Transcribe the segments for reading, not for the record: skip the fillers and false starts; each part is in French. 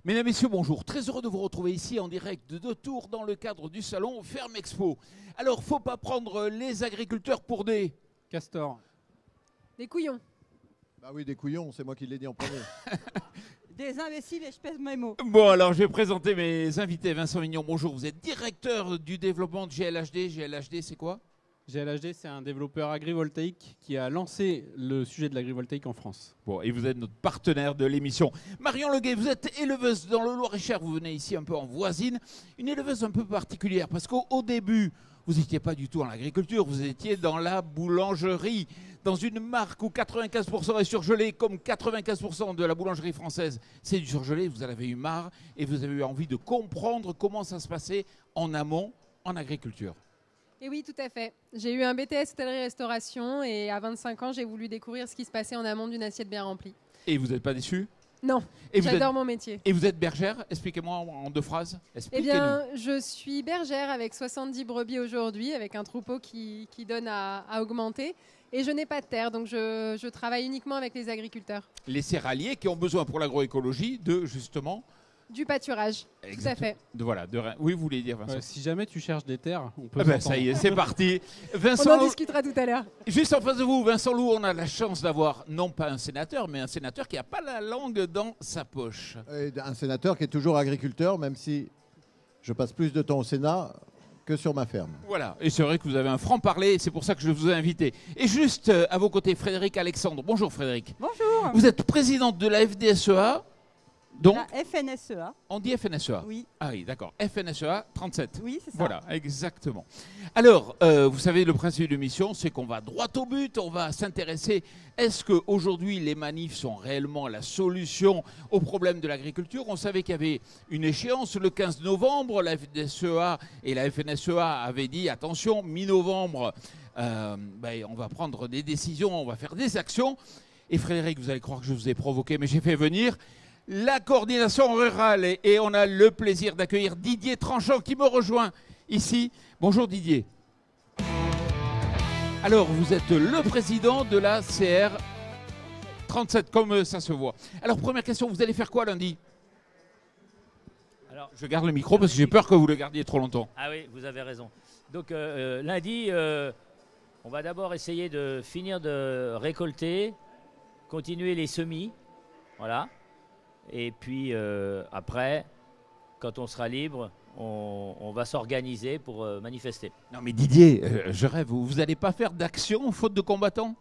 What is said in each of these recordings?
Mesdames, Messieurs, bonjour. Très heureux de vous retrouver ici en direct de Tours dans le cadre du salon Ferme Expo. Alors, faut pas prendre les agriculteurs pour des... Castor. Des couillons. Bah oui, des couillons, c'est moi qui l'ai dit en premier. Des imbéciles et je pèse mes mots. Bon, alors je vais présenter mes invités. Vincent Mignon, bonjour. Vous êtes directeur du développement de GLHD. GLHD, c'est quoi? GLHD, c'est un développeur agrivoltaïque qui a lancé le sujet de l'agrivoltaïque en France. Bon, et vous êtes notre partenaire de l'émission. Marion Leguet, vous êtes éleveuse dans le Loir-et-Cher. Vous venez ici un peu en voisine. Une éleveuse un peu particulière parce qu'au début, vous n'étiez pas du tout en agriculture. Vous étiez dans la boulangerie. Dans une marque où 95% est surgelé, comme 95% de la boulangerie française, c'est du surgelé. Vous en avez eu marre et vous avez eu envie de comprendre comment ça se passait en amont en agriculture. Et oui, tout à fait. J'ai eu un BTS hôtellerie-restauration et à 25 ans, j'ai voulu découvrir ce qui se passait en amont d'une assiette bien remplie. Et vous n'êtes pas déçu? Non, j'adore mon métier. Et vous êtes bergère? Expliquez-moi en 2 phrases. Eh bien, je suis bergère avec 70 brebis aujourd'hui, avec un troupeau qui donne à augmenter. Et je n'ai pas de terre, donc je travaille uniquement avec les agriculteurs. Les céréaliers qui ont besoin pour l'agroécologie de, justement... Du pâturage, tout à fait. Oui, vous voulez dire, Vincent? Si jamais tu cherches des terres, on peut... ça y est, c'est parti. Vincent, on en discutera tout à l'heure. Juste en face de vous, Vincent Loup, on a la chance d'avoir, non pas un sénateur, mais un sénateur qui n'a pas la langue dans sa poche. Un sénateur qui est toujours agriculteur, même si je passe plus de temps au Sénat que sur ma ferme. Voilà, et c'est vrai que vous avez un franc-parler, c'est pour ça que je vous ai invité. Et juste à vos côtés, Frédéric Alexandre. Bonjour Frédéric. Bonjour. Vous êtes présidente de la FDSEA. Donc, la FNSEA. On dit FNSEA? Oui. Ah oui, d'accord. FNSEA 37. Oui, c'est ça. Voilà, exactement. Alors, vous savez, le principe de l'émission, c'est qu'on va droit au but, on va s'intéresser. Est-ce qu'aujourd'hui, les manifs sont réellement la solution au problème de l'agriculture? On savait qu'il y avait une échéance le 15 novembre. La FDSEA et la FNSEA avaient dit, attention, mi-novembre, on va prendre des décisions, on va faire des actions. Et Frédéric, vous allez croire que je vous ai provoqué, mais j'ai fait venir la coordination rurale et on a le plaisir d'accueillir Didier Tranchant qui me rejoint ici. Bonjour Didier. Alors vous êtes le président de la CR 37 comme ça se voit. Alors première question, vous allez faire quoi lundi? Alors, je garde le micro parce que j'ai peur que vous le gardiez trop longtemps. Ah oui, vous avez raison. Donc lundi, on va d'abord essayer de finir de récolter, continuer les semis, voilà. Et puis après, quand on sera libre, on va s'organiser pour manifester. Non mais Didier, je rêve, vous n'allez pas faire d'action faute de combattants?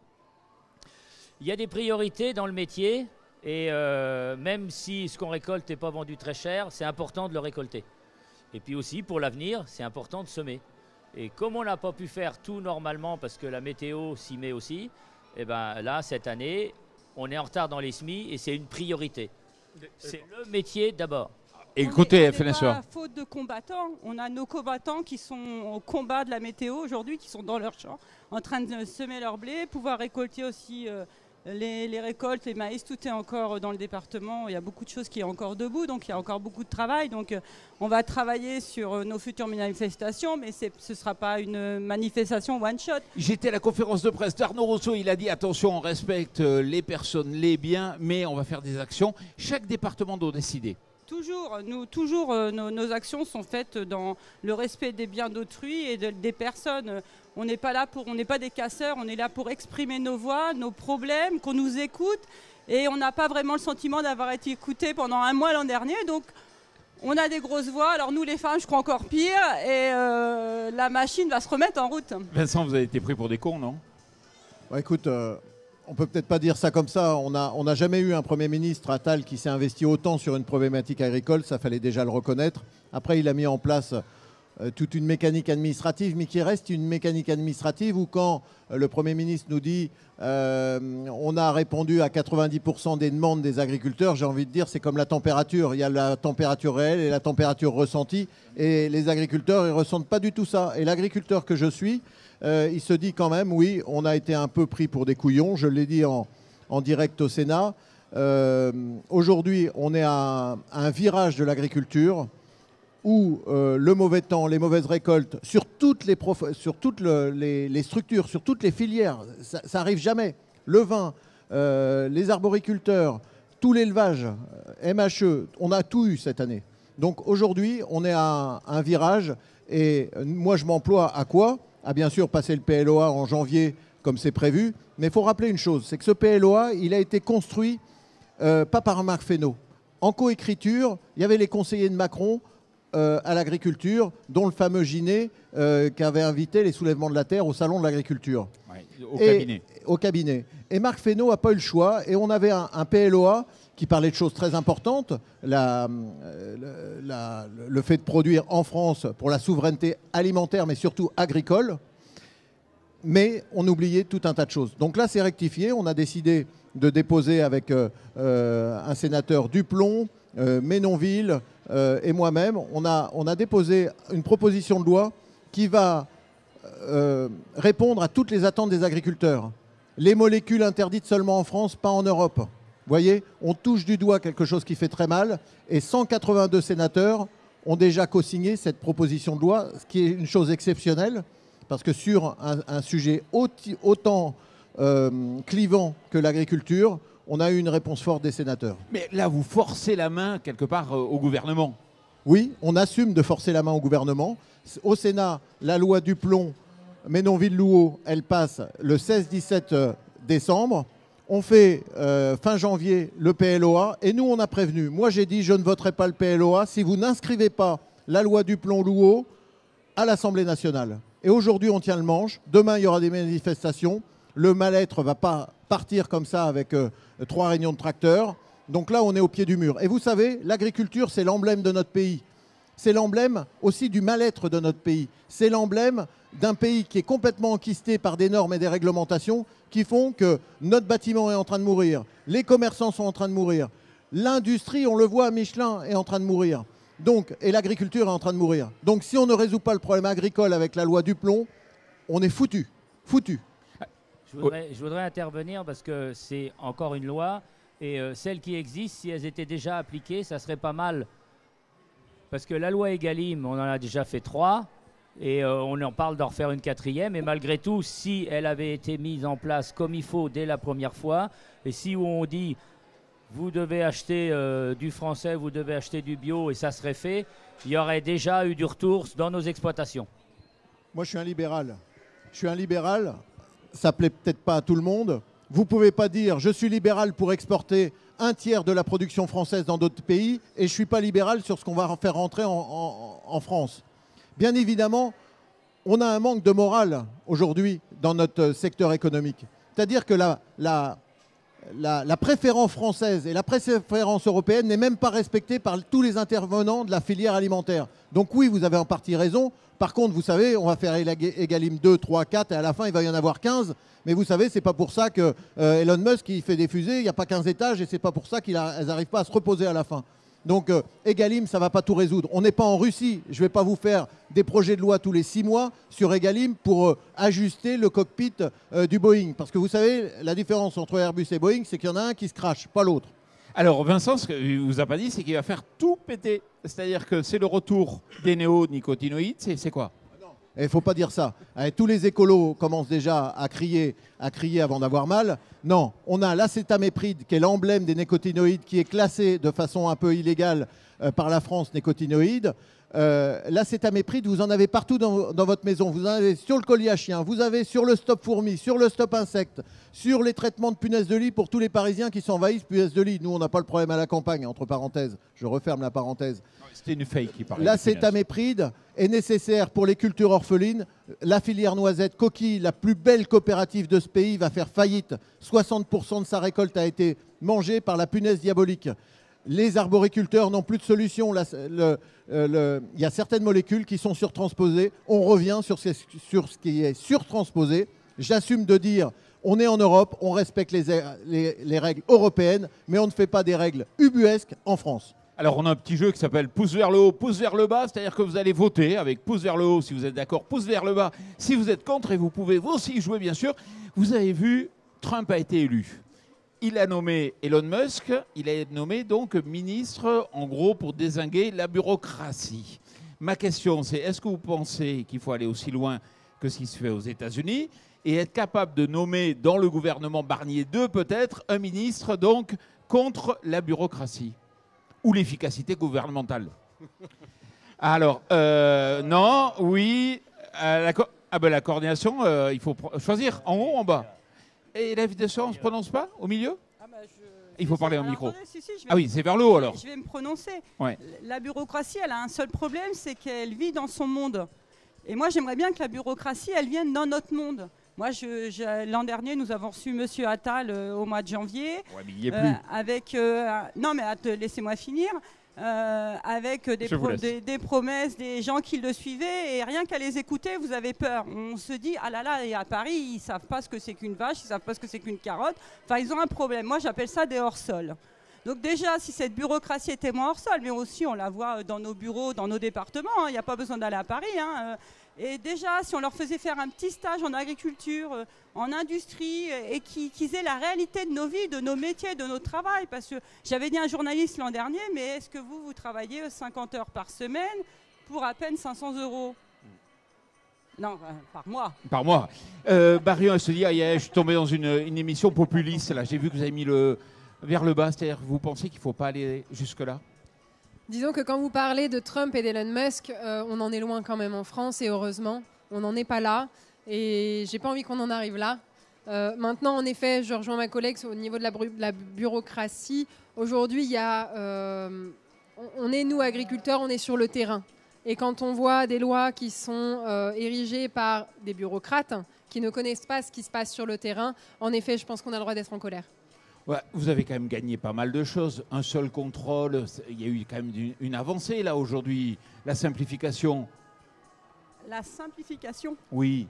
Il y a des priorités dans le métier et même si ce qu'on récolte n'est pas vendu très cher, c'est important de le récolter. Et puis aussi pour l'avenir, c'est important de semer. Et comme on n'a pas pu faire tout normalement parce que la météo s'y met aussi, et ben là cette année, on est en retard dans les semis et c'est une priorité. C'est le métier d'abord. Et côté FNSEA. Pas faute de combattants, on a nos combattants qui sont au combat de la météo aujourd'hui, qui sont dans leur champ, en train de semer leur blé, pouvoir récolter aussi les récoltes, les maïs, tout est encore dans le département. Il y a beaucoup de choses qui sont encore debout, donc il y a encore beaucoup de travail. Donc on va travailler sur nos futures manifestations, mais ce ne sera pas une manifestation one-shot. J'étais à la conférence de presse d'Arnaud Rousseau, il a dit attention, on respecte les personnes, les biens, mais on va faire des actions. Chaque département doit décider. Toujours, nos actions sont faites dans le respect des biens d'autrui et des personnes. On n'est pas là on n'est pas des casseurs, on est là pour exprimer nos voix, nos problèmes, qu'on nous écoute. Et on n'a pas vraiment le sentiment d'avoir été écoutés pendant 1 mois l'an dernier. Donc on a des grosses voix. Alors nous les femmes, je crois encore pire. Et la machine va se remettre en route. Vincent, vous avez été pris pour des cons, non? Bah, écoute, on peut peut-être pas dire ça comme ça. On n'a jamais eu un Premier ministre, Attal, qui s'est investi autant sur une problématique agricole. Ça fallait déjà le reconnaître. Après, il a mis en place toute une mécanique administrative, mais qui reste une mécanique administrative où quand le Premier ministre nous dit on a répondu à 90% des demandes des agriculteurs, j'ai envie de dire c'est comme la température. Il y a la température réelle et la température ressentie. Et les agriculteurs, ils ne ressentent pas du tout ça. Et l'agriculteur que je suis, il se dit quand même, oui, on a été un peu pris pour des couillons. Je l'ai dit en direct au Sénat. Aujourd'hui, on est à un virage de l'agriculture où le mauvais temps, les mauvaises récoltes, sur toutes les structures, sur toutes les filières, ça n'arrive jamais. Le vin, les arboriculteurs, tout l'élevage, MHE, on a tout eu cette année. Donc aujourd'hui, on est à un virage et moi je m'emploie à quoi? À bien sûr passer le PLOA en janvier comme c'est prévu, mais il faut rappeler une chose, c'est que ce PLOA, il a été construit pas par Marc Fesneau. En coécriture, il y avait les conseillers de Macron à l'agriculture, dont le fameux Ginet qui avait invité les soulèvements de la terre au salon de l'agriculture. Ouais, au cabinet. Et Marc Fesneau n'a pas eu le choix. Et on avait un PLOA qui parlait de choses très importantes, le fait de produire en France pour la souveraineté alimentaire, mais surtout agricole. Mais on oubliait tout un tas de choses. Donc là, c'est rectifié. On a décidé de déposer avec un sénateur Duplon, Ménonville et moi-même, on a déposé une proposition de loi qui va répondre à toutes les attentes des agriculteurs. Les molécules interdites seulement en France, pas en Europe. Vous voyez, on touche du doigt quelque chose qui fait très mal et 182 sénateurs ont déjà co-signé cette proposition de loi, ce qui est une chose exceptionnelle parce que sur un sujet autant clivant que l'agriculture, on a eu une réponse forte des sénateurs. Mais là, vous forcez la main quelque part au gouvernement. Oui, on assume de forcer la main au gouvernement. Au Sénat, la loi Duplon, Ménonville-Louot, elle passe le 16-17 décembre. On fait fin janvier le PLOA et nous, on a prévenu. Moi, j'ai dit, je ne voterai pas le PLOA si vous n'inscrivez pas la loi Duplon-Louot à l'Assemblée nationale. Et aujourd'hui, on tient le manche. Demain, il y aura des manifestations. Le mal-être ne va pas partir comme ça avec 3 réunions de tracteurs. Donc là, on est au pied du mur. Et vous savez, l'agriculture, c'est l'emblème de notre pays. C'est l'emblème aussi du mal-être de notre pays. C'est l'emblème d'un pays qui est complètement enquisté par des normes et des réglementations qui font que notre bâtiment est en train de mourir, les commerçants sont en train de mourir, l'industrie, on le voit, Michelin est en train de mourir. Donc, et l'agriculture est en train de mourir. Donc si on ne résout pas le problème agricole avec la loi Duplon, on est foutu. Foutu. Je voudrais intervenir parce que c'est encore une loi et celles qui existent, si elles étaient déjà appliquées, ça serait pas mal. Parce que la loi Egalim, on en a déjà fait 3 et on en parle d'en refaire une 4e. Et malgré tout, si elle avait été mise en place comme il faut dès la première fois, et si on dit vous devez acheter du français, vous devez acheter du bio et ça serait fait, il y aurait déjà eu du retour dans nos exploitations. Moi, je suis un libéral. Ça plaît peut-être pas à tout le monde. Vous ne pouvez pas dire je suis libéral pour exporter un tiers de la production française dans d'autres pays et je ne suis pas libéral sur ce qu'on va faire rentrer en France. Bien évidemment, on a un manque de morale aujourd'hui dans notre secteur économique. C'est-à-dire que la préférence française et la préférence européenne n'est même pas respectée par tous les intervenants de la filière alimentaire. Donc oui, vous avez en partie raison. Par contre, vous savez, on va faire Egalim 2, 3, 4 et à la fin, il va y en avoir 15. Mais vous savez, c'est pas pour ça que Elon Musk, il fait des fusées, il n'y a pas 15 étages et c'est pas pour ça qu'elles n'arrivent pas à se reposer à la fin. Donc Egalim, ça ne va pas tout résoudre. On n'est pas en Russie. Je ne vais pas vous faire des projets de loi tous les 6 mois sur Egalim pour ajuster le cockpit du Boeing. Parce que vous savez, la différence entre Airbus et Boeing, c'est qu'il y en a un qui se crache, pas l'autre. Alors Vincent, ce qu'il ne vous a pas dit, c'est qu'il va faire tout péter. C'est-à-dire que c'est le retour des néonicotinoïdes. C'est quoi? Il ne faut pas dire ça. Tous les écolos commencent déjà à crier avant d'avoir mal. Non, on a l'acétamépride qui est l'emblème des nécotinoïdes qui est classé de façon un peu illégale par la France nécotinoïdes. L'acétamépride, vous en avez partout dans votre maison. Vous en avez sur le colis à chien, vous avez sur le stop fourmi, sur le stop insecte, sur les traitements de punaises de lit pour tous les Parisiens qui s'envahissent punaises de lit. Nous, on n'a pas le problème à la campagne, entre parenthèses. Je referme la parenthèse. C'était une fake qui parlait. L'acétamépride est nécessaire pour les cultures orphelines. La filière noisette coquille, la plus belle coopérative de ce pays, va faire faillite. 60% de sa récolte a été mangée par la punaise diabolique. Les arboriculteurs n'ont plus de solution. Il y a certaines molécules qui sont surtransposées. On revient sur ce qui est surtransposé. J'assume de dire, on est en Europe, on respecte les règles européennes, mais on ne fait pas des règles ubuesques en France. Alors, on a un petit jeu qui s'appelle pouce vers le haut, pouce vers le bas. C'est-à-dire que vous allez voter avec pouce vers le haut si vous êtes d'accord, pouce vers le bas si vous êtes contre. Et vous pouvez vous aussi jouer, bien sûr. Vous avez vu, Trump a été élu. Il a nommé Elon Musk. Il a nommé donc ministre, en gros, pour dézinguer la bureaucratie. Ma question, c'est est-ce que vous pensez qu'il faut aller aussi loin que ce qui se fait aux États-Unis et être capable de nommer dans le gouvernement Barnier 2 peut-être un ministre donc contre la bureaucratie ou l'efficacité gouvernementale. Alors, non, oui, la coordination, il faut choisir en haut ou en bas. Et l'invitation, on ne se prononce pas au milieu? Il faut parler en micro. Attendez, si, Ah oui, c'est vers le haut alors. Je vais me prononcer. Ouais. La bureaucratie, elle a un seul problème, c'est qu'elle vit dans son monde. Et moi, j'aimerais bien que la bureaucratie, elle vienne dans notre monde. Moi, l'an dernier, nous avons reçu M. Attal au mois de janvier. Ouais, mais il n'y est plus. Avec, non, mais laissez-moi finir. Avec des promesses, des gens qui le suivaient, et rien qu'à les écouter, vous avez peur. On se dit, ah là là, et à Paris, ils ne savent pas ce que c'est qu'une vache, ils ne savent pas ce que c'est qu'une carotte. Enfin, ils ont un problème. Moi, j'appelle ça des hors-sols. Donc déjà, si cette bureaucratie était moins hors-sol, mais aussi on la voit dans nos bureaux, dans nos départements, il n'y a pas besoin d'aller à Paris. Et déjà, si on leur faisait faire un petit stage en agriculture, en industrie, et qu'ils aient la réalité de nos vies, de nos métiers, de notre travail. Parce que j'avais dit à un journaliste l'an dernier, mais est-ce que vous travaillez 50 heures par semaine pour à peine 500 €? Non, par mois. Par mois. Barry, on se dit, je suis tombé dans une émission populiste. Là, j'ai vu que vous avez mis vers le bas. C'est-à-dire, vous pensez qu'il ne faut pas aller jusque-là? Disons que quand vous parlez de Trump et d'Elon Musk, on en est loin quand même en France, et heureusement, on n'en est pas là, et j'ai pas envie qu'on en arrive là. Maintenant, en effet, je rejoins ma collègue au niveau de la bureaucratie. Aujourd'hui, on est, nous, agriculteurs, on est sur le terrain. Et quand on voit des lois qui sont érigées par des bureaucrates qui ne connaissent pas ce qui se passe sur le terrain, en effet, je pense qu'on a le droit d'être en colère. Ouais, vous avez quand même gagné pas mal de choses. Un seul contrôle, il y a eu quand même une avancée là aujourd'hui. La simplification. La simplification? Oui.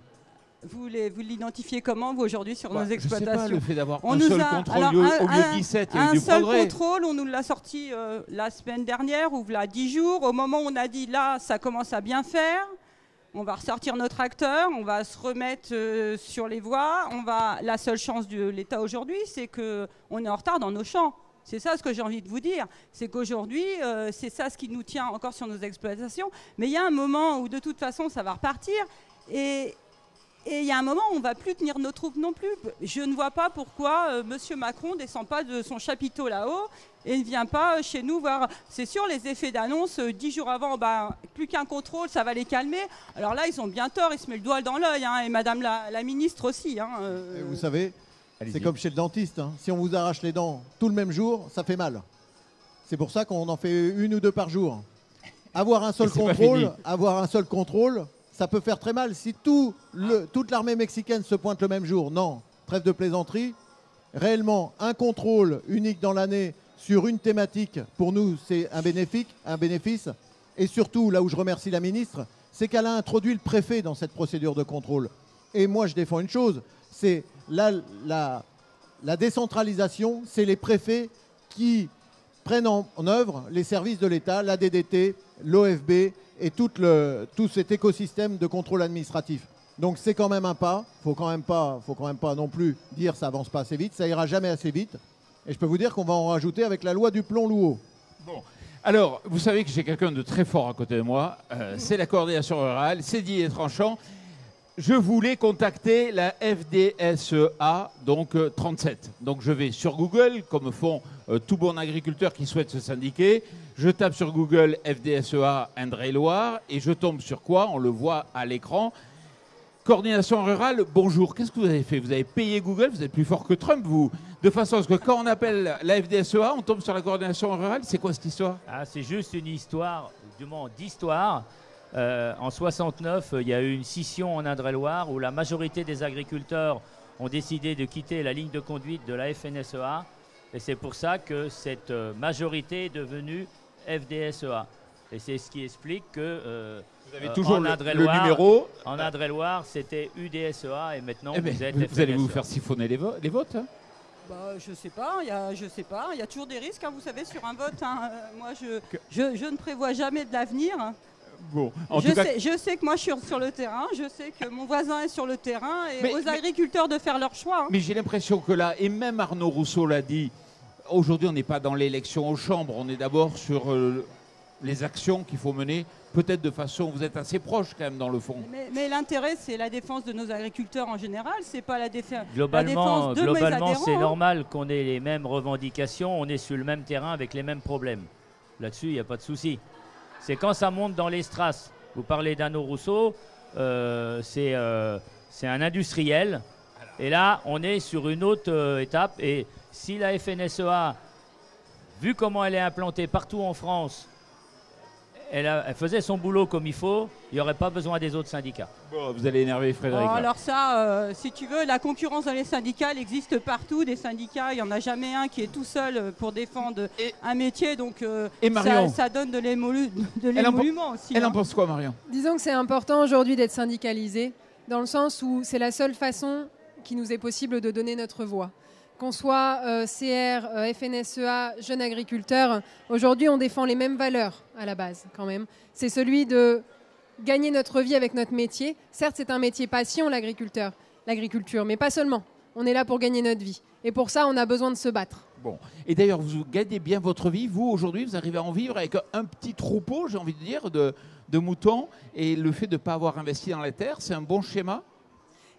Vous l'identifiez comment, vous, aujourd'hui, sur nos exploitations? Je sais pas, le fait d'avoir un seul contrôle au lieu de 17, il y a eu du progrès. Un seul contrôle, on nous l'a sorti la semaine dernière, ou là 10 jours. Au moment où on a dit, là, ça commence à bien faire. On va ressortir notre tracteur, on va se remettre sur les voies. La seule chance de l'État aujourd'hui, c'est qu'on est en retard dans nos champs. C'est ça ce que j'ai envie de vous dire. C'est qu'aujourd'hui, c'est ça ce qui nous tient encore sur nos exploitations. Mais il y a un moment où de toute façon, ça va repartir. Et il y a un moment où on ne va plus tenir nos troupes non plus. Je ne vois pas pourquoi M. Macron ne descend pas de son chapiteau là-haut et ne vient pas chez nous voir. C'est sûr, les effets d'annonce, 10 jours avant, plus qu'un contrôle, ça va les calmer. Alors là, ils ont bien tort, ils se mettent le doigt dans l'œil, et Madame la ministre aussi. Et vous savez, c'est comme chez le dentiste. Si on vous arrache les dents tout le même jour, ça fait mal. C'est pour ça qu'on en fait 1 ou 2 par jour. Avoir un seul contrôle, ça peut faire très mal. Si toute l'armée mexicaine se pointe le même jour, non, trêve de plaisanterie. Réellement, un contrôle unique dans l'année sur une thématique, pour nous, c'est un bénéfice. Et surtout, là où je remercie la ministre, c'est qu'elle a introduit le préfet dans cette procédure de contrôle. Et moi, je défends une chose, c'est la décentralisation, c'est les préfets qui prennent en œuvre les services de l'État, la DDT, l'OFB, et tout cet écosystème de contrôle administratif. Donc c'est quand même un pas. Faut quand même pas non plus dire ça avance pas assez vite. Ça ira jamais assez vite. Et je peux vous dire qu'on va en rajouter avec la loi du plomb-louau. Bon. Alors, vous savez que j'ai quelqu'un de très fort à côté de moi. C'est la coordination rurale. C'est dit et tranchant. Je voulais contacter la FDSEA, donc 37. Donc je vais sur Google, comme font tout bon agriculteur qui souhaite se syndiquer. Je tape sur Google FDSEA Indre-et-Loire et je tombe sur quoi? On le voit à l'écran. Coordination rurale, bonjour. Qu'est-ce que vous avez fait? Vous avez payé Google? Vous êtes plus fort que Trump, vous? De façon à ce que quand on appelle la FDSEA, on tombe sur la coordination rurale. C'est quoi cette histoire? C'est juste une histoire, du moins d'histoire. En 69, il y a eu une scission en Indre-et-Loire où la majorité des agriculteurs ont décidé de quitter la ligne de conduite de la FNSEA. Et c'est pour ça que cette majorité est devenue FDSEA. Et c'est ce qui explique que vous avez toujours le numéro. En Indre-et-Loire, c'était UDSEA et maintenant vous êtes vous allez vous faire siphonner les votes, hein? Je sais pas, il y a toujours des risques, vous savez, sur un vote. Moi, je ne prévois jamais de l'avenir. Bon, je sais que moi je suis sur le terrain, je sais que mon voisin est sur le terrain et aux agriculteurs de faire leur choix. Mais j'ai l'impression que là, et même Arnaud Rousseau l'a dit, aujourd'hui on n'est pas dans l'élection aux chambres, on est d'abord sur les actions qu'il faut mener, peut-être de façon, vous êtes assez proche quand même dans le fond. Mais l'intérêt, c'est la défense de nos agriculteurs en général, c'est pas la défense Globalement, de mes adhérents. c'est normal qu'on ait les mêmes revendications, on est sur le même terrain avec les mêmes problèmes. Là-dessus, il n'y a pas de souci. C'est quand ça monte dans les strass. Vous parlez d'Anneau Rousseau, c'est un industriel. Et là, on est sur une autre étape. Et si la FNSEA, vu comment elle est implantée partout en France, elle faisait son boulot comme il faut, il n'y aurait pas besoin des autres syndicats. Bon, vous allez énerver Frédéric. Alors ça, si tu veux, la concurrence dans les syndicats, elle existe partout. Des syndicats, il n'y en a jamais un qui est tout seul pour défendre un métier. Donc ça donne de l'émolument aussi. Elle en pense quoi, Marion? Disons que c'est important aujourd'hui d'être syndicalisé, dans le sens où c'est la seule façon qui nous est possible de donner notre voix. Qu'on soit CR, FNSEA, jeunes agriculteurs, aujourd'hui on défend les mêmes valeurs à la base quand même. C'est celui de gagner notre vie avec notre métier. Certes, c'est un métier passion, l'agriculture, mais pas seulement. On est là pour gagner notre vie. Et pour ça, on a besoin de se battre. Bon. Et d'ailleurs, vous gagnez bien votre vie. Vous, aujourd'hui, vous arrivez à en vivre avec un petit troupeau, j'ai envie de dire, de moutons. Et le fait de ne pas avoir investi dans la terre, c'est un bon schéma?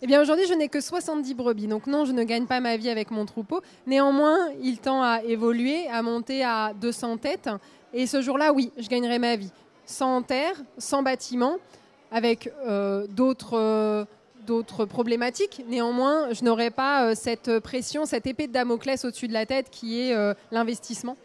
Eh bien, aujourd'hui, je n'ai que 70 brebis. Donc non, je ne gagne pas ma vie avec mon troupeau. Néanmoins, il tend à évoluer, à monter à 200 têtes. Et ce jour-là, oui, je gagnerai ma vie. Sans terre, sans bâtiment, avec d'autres problématiques. Néanmoins, je n'aurai pas cette pression, cette épée de Damoclès au-dessus de la tête qui est l'investissement.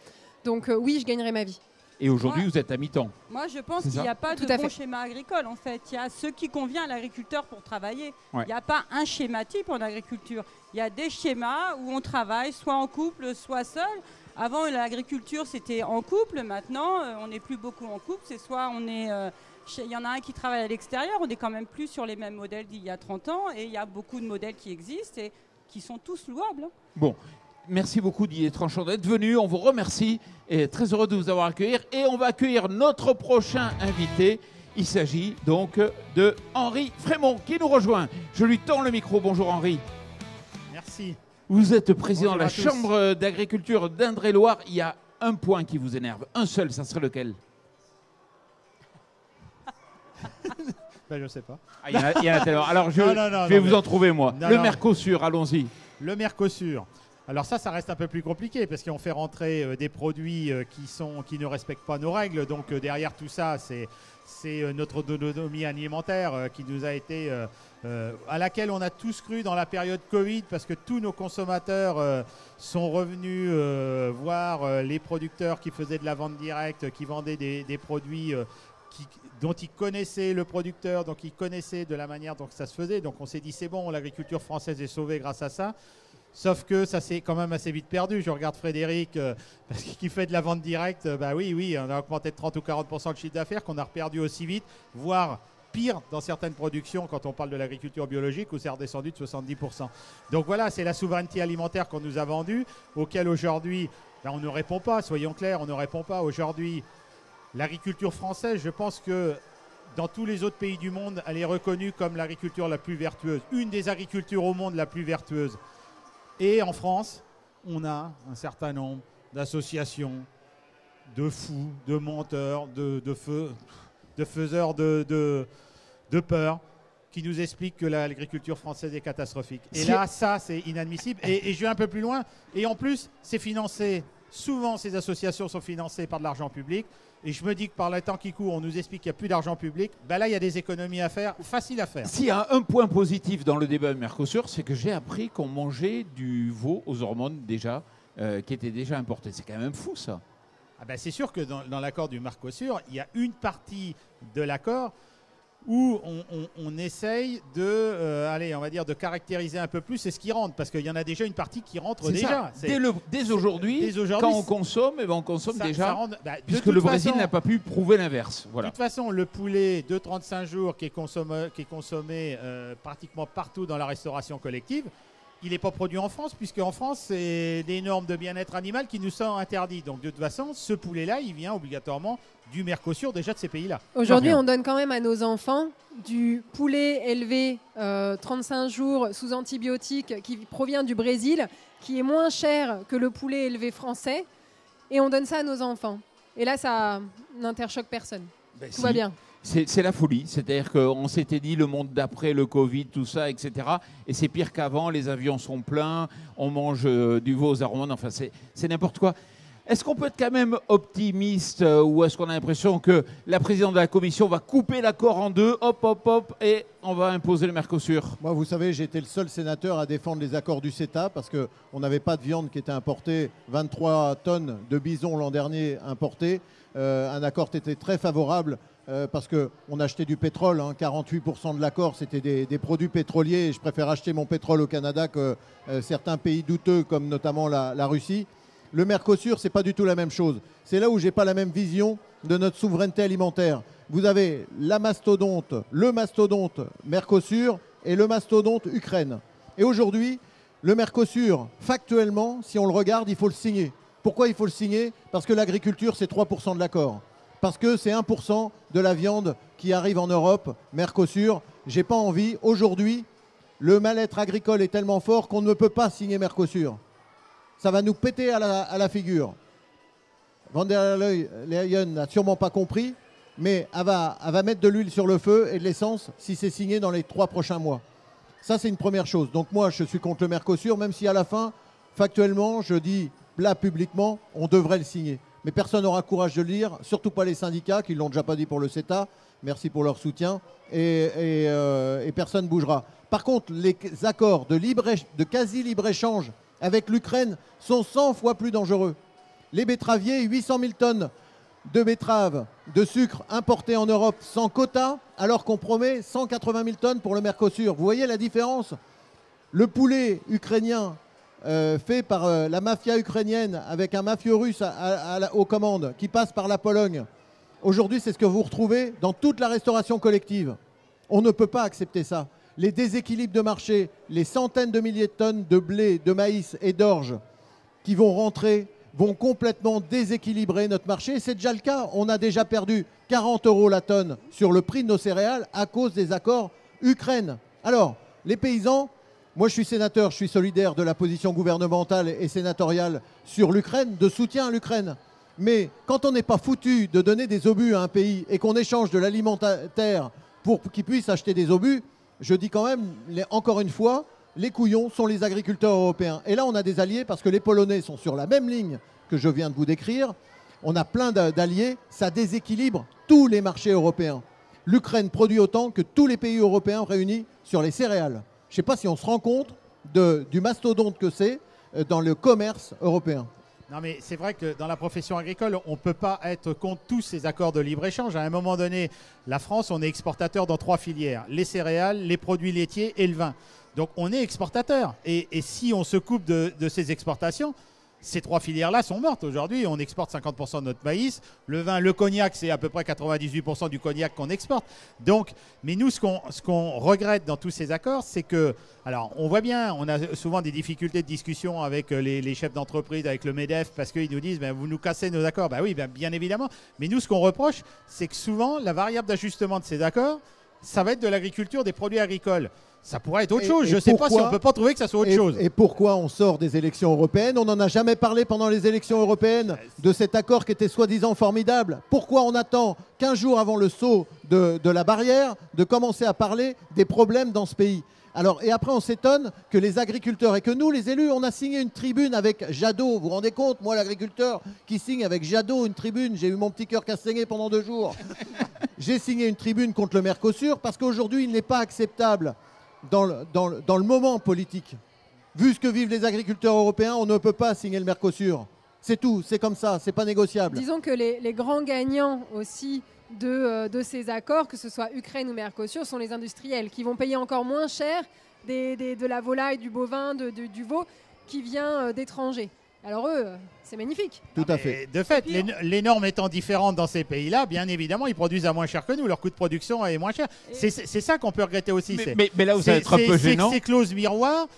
Donc oui, je gagnerai ma vie. Et aujourd'hui, vous êtes à mi-temps. Moi, je pense qu'il n'y a pas de bon schéma agricole, en fait. Il y a ce qui convient à l'agriculteur pour travailler. Il n'y a pas un schéma type en agriculture. Il y a des schémas où on travaille soit en couple, soit seul. Avant, l'agriculture, c'était en couple. Maintenant, on n'est plus beaucoup en couple. C'est soit on est... il y en a un qui travaille à l'extérieur. On n'est quand même plus sur les mêmes modèles d'il y a 30 ans. Et il y a beaucoup de modèles qui existent et qui sont tous louables. Bon. Merci beaucoup Didier Tranchant d'être venu, on vous remercie et très heureux de vous avoir accueilli. Et on va accueillir notre prochain invité. Il s'agit donc de Henri Frémont qui nous rejoint. Je lui tends le micro. Bonjour Henri. Merci. Vous êtes président de la Chambre d'agriculture d'Indre-et-Loire. Il y a un point qui vous énerve, un seul, ça serait lequel? Ben, je ne sais pas. Il y en a tellement. Alors je vais vous en trouver moi. Le Mercosur, allons-y. Le Mercosur. Alors ça reste un peu plus compliqué parce qu'on fait rentrer des produits qui ne respectent pas nos règles. Donc derrière tout ça, c'est notre autonomie alimentaire qui nous a été à laquelle on a tous cru dans la période Covid parce que tous nos consommateurs sont revenus voir les producteurs qui faisaient de la vente directe, qui vendaient des produits dont ils connaissaient le producteur, donc ils connaissaient de la manière dont ça se faisait. Donc on s'est dit c'est bon, l'agriculture française est sauvée grâce à ça. Sauf que ça s'est quand même assez vite perdu. Je regarde Frédéric, parce qu'il fait de la vente directe. Bah oui, on a augmenté de 30 ou 40% le chiffre d'affaires qu'on a reperdu aussi vite, voire pire dans certaines productions quand on parle de l'agriculture biologique où c'est redescendu de 70%. Donc voilà, c'est la souveraineté alimentaire qu'on nous a vendue, auquel aujourd'hui, on ne répond pas, soyons clairs, on ne répond pas. Aujourd'hui, l'agriculture française, je pense que dans tous les autres pays du monde, elle est reconnue comme l'agriculture la plus vertueuse, une des agricultures au monde la plus vertueuse. Et en France, on a un certain nombre d'associations, de fous, de menteurs, de faiseurs de peur, qui nous expliquent que l'agriculture française est catastrophique. Et là, ça, c'est inadmissible. Et je vais un peu plus loin. Et en plus, c'est financé. Souvent, ces associations sont financées par de l'argent public. Et je me dis que par le temps qui court, on nous explique qu'il n'y a plus d'argent public. Ben là, il y a des économies à faire, faciles à faire. S'il y a un point positif dans le débat de Mercosur, c'est que j'ai appris qu'on mangeait du veau aux hormones déjà, qui était déjà importé. C'est quand même fou, ça. Ah ben, c'est sûr que dans l'accord du Mercosur, il y a une partie de l'accord où on essaye de, on va dire, de caractériser un peu plus ce qui rentre, parce qu'il y en a déjà une partie qui rentre déjà. Dès aujourd'hui, quand on consomme, on consomme déjà, rentre, puisque le Brésil n'a pas pu prouver l'inverse. Voilà. De toute façon, le poulet de 35 jours qui est consommé pratiquement partout dans la restauration collective, il n'est pas produit en France, puisque en France, c'est des normes de bien-être animal qui nous sont interdites. Donc de toute façon, ce poulet-là, il vient obligatoirement du Mercosur, déjà de ces pays-là. Aujourd'hui, on donne quand même à nos enfants du poulet élevé 35 jours sous antibiotiques qui provient du Brésil, qui est moins cher que le poulet élevé français, et on donne ça à nos enfants. Et là, ça n'interchoque personne. Ben Tout si. va bien. C'est la folie. C'est-à-dire qu'on s'était dit le monde d'après, le Covid, tout ça, etc. Et c'est pire qu'avant. Les avions sont pleins. On mange du veau aux hormones. Enfin, c'est n'importe quoi. Est-ce qu'on peut être quand même optimiste ou est-ce qu'on a l'impression que la présidente de la Commission va couper l'accord en deux, hop, hop, hop, et on va imposer le Mercosur? Moi, vous savez, j'ai été le seul sénateur à défendre les accords du CETA parce qu'on n'avait pas de viande qui était importée, 23 tonnes de bison l'an dernier importées. Un accord qui était très favorable parce qu'on achetait du pétrole, 48% de l'accord, c'était des produits pétroliers. Et je préfère acheter mon pétrole au Canada que certains pays douteux comme notamment la Russie. Le Mercosur, ce n'est pas du tout la même chose. C'est là où je n'ai pas la même vision de notre souveraineté alimentaire. Vous avez le mastodonte Mercosur et le mastodonte Ukraine. Et aujourd'hui, le Mercosur, factuellement, si on le regarde, il faut le signer. Pourquoi il faut le signer? Parce que l'agriculture, c'est 3% de l'accord. Parce que c'est 1% de la viande qui arrive en Europe, Mercosur. Je n'ai pas envie. Aujourd'hui, le mal-être agricole est tellement fort qu'on ne peut pas signer Mercosur. Ça va nous péter à la figure. Van der Leyen n'a sûrement pas compris, mais elle va mettre de l'huile sur le feu et de l'essence si c'est signé dans les 3 prochains mois. Ça, c'est une première chose. Donc moi, je suis contre le Mercosur, même si à la fin, factuellement, je dis là publiquement, on devrait le signer. Mais personne n'aura courage de le dire, surtout pas les syndicats, qui ne l'ont déjà pas dit pour le CETA. Merci pour leur soutien. Et personne ne bougera. Par contre, les accords de quasi-libre-échange avec l'Ukraine sont 100 fois plus dangereux. Les betteraviers, 800 000 tonnes de betteraves de sucre importées en Europe sans quota, alors qu'on promet 180 000 tonnes pour le Mercosur. Vous voyez la différence? Le poulet ukrainien fait par la mafia ukrainienne avec un mafieux russe aux commandes qui passe par la Pologne. Aujourd'hui, c'est ce que vous retrouvez dans toute la restauration collective. On ne peut pas accepter ça. Les déséquilibres de marché, les centaines de milliers de tonnes de blé, de maïs et d'orge qui vont rentrer vont complètement déséquilibrer notre marché. C'est déjà le cas. On a déjà perdu 40 € la tonne sur le prix de nos céréales à cause des accords Ukraine. Alors, les paysans, moi je suis sénateur, je suis solidaire de la position gouvernementale et sénatoriale sur l'Ukraine, de soutien à l'Ukraine. Mais quand on n'est pas foutu de donner des obus à un pays et qu'on échange de l'alimentaire pour qu'il puisse acheter des obus, je dis quand même, encore une fois, les couillons sont les agriculteurs européens. Et là, on a des alliés parce que les Polonais sont sur la même ligne que je viens de vous décrire. On a plein d'alliés, ça déséquilibre tous les marchés européens. L'Ukraine produit autant que tous les pays européens réunis sur les céréales. Je ne sais pas si on se rend compte du mastodonte que c'est dans le commerce européen. Non, mais c'est vrai que dans la profession agricole, on ne peut pas être contre tous ces accords de libre-échange. À un moment donné, la France, on est exportateur dans 3 filières. Les céréales, les produits laitiers et le vin. Donc on est exportateur. Et si on se coupe de ces exportations, ces 3 filières-là sont mortes. Aujourd'hui, on exporte 50% de notre maïs. Le vin, le cognac, c'est à peu près 98% du cognac qu'on exporte. Donc, mais nous, ce qu'on regrette dans tous ces accords, c'est que, alors, on voit bien, on a souvent des difficultés de discussion avec les chefs d'entreprise, avec le MEDEF, parce qu'ils nous disent, vous nous cassez nos accords. Oui, bien évidemment. Mais nous, ce qu'on reproche, c'est que souvent, la variable d'ajustement de ces accords, ça va être de l'agriculture, des produits agricoles. Ça pourrait être autre chose. Je ne sais pas si on ne peut pas trouver que ça soit autre chose. Et pourquoi on sort des élections européennes? On n'en a jamais parlé pendant les élections européennes de cet accord qui était soi-disant formidable. Pourquoi on attend 15 jours avant le saut de la barrière de commencer à parler des problèmes dans ce pays? Alors, et après, on s'étonne que les agriculteurs et que nous, les élus, on a signé une tribune avec Jadot. Vous vous rendez compte, moi, l'agriculteur qui signe avec Jadot une tribune, j'ai eu mon petit cœur qui a saigné pendant 2 jours. J'ai signé une tribune contre le Mercosur parce qu'aujourd'hui, il n'est pas acceptable dans le moment politique. Vu ce que vivent les agriculteurs européens, on ne peut pas signer le Mercosur. C'est tout, c'est comme ça, c'est pas négociable. Disons que les grands gagnants aussi de ces accords, que ce soit Ukraine ou Mercosur, sont les industriels qui vont payer encore moins cher de la volaille, du bovin, du veau qui vient d'étrangers. Alors eux, c'est magnifique. Tout à fait. De fait, les normes étant différentes dans ces pays-là, bien évidemment, ils produisent à moins cher que nous. Leur coût de production est moins cher. C'est ça qu'on peut regretter aussi. Mais là où ça va être un peu gênant, ces clauses miroirs